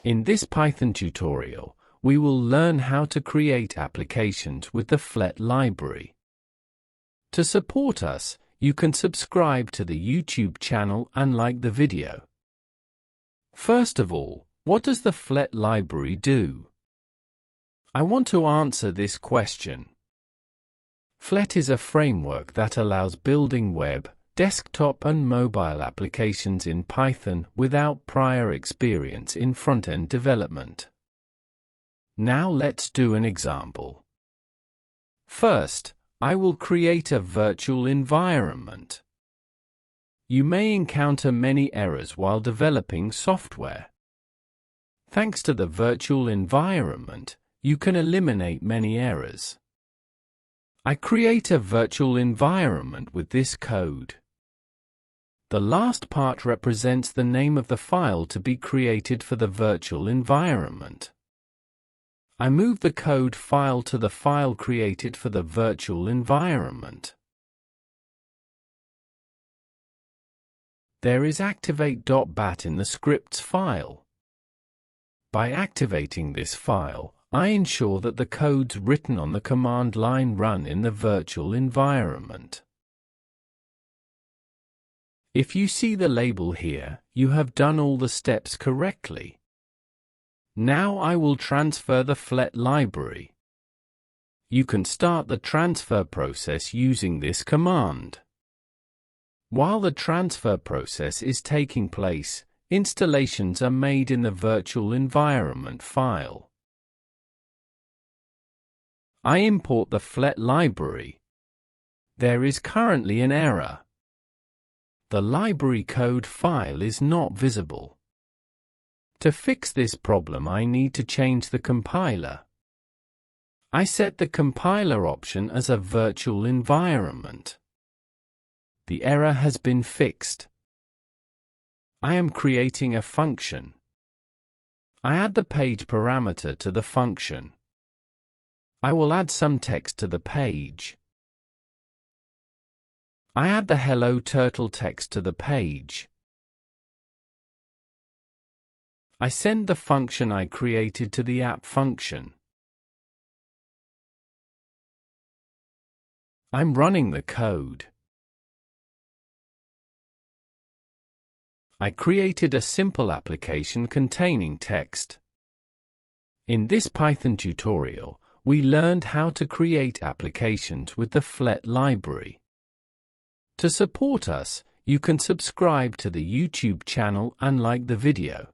In this Python tutorial, we will learn how to create applications with the Flet library. To support us, you can subscribe to the YouTube channel and like the video. First of all, what does the Flet library do? I want to answer this question. Flet is a framework that allows building web, desktop and mobile applications in Python without prior experience in front-end development. Now let's do an example. First, I will create a virtual environment. You may encounter many errors while developing software. Thanks to the virtual environment, you can eliminate many errors. I create a virtual environment with this code. The last part represents the name of the file to be created for the virtual environment. I move the code file to the file created for the virtual environment. There is activate.bat in the scripts file. By activating this file, I ensure that the codes written on the command line run in the virtual environment. If you see the label here, you have done all the steps correctly. Now I will transfer the Flet library. You can start the transfer process using this command. While the transfer process is taking place, installations are made in the virtual environment file. I import the Flet library. There is currently an error. The library code file is not visible. To fix this problem, I need to change the compiler. I set the compiler option as a virtual environment. The error has been fixed. I am creating a function. I add the page parameter to the function. I will add some text to the page. I add the Hello Turtle text to the page. I send the function I created to the app function. I'm running the code. I created a simple application containing text. In this Python tutorial, we learned how to create applications with the Flet library. To support us, you can subscribe to the YouTube channel and like the video.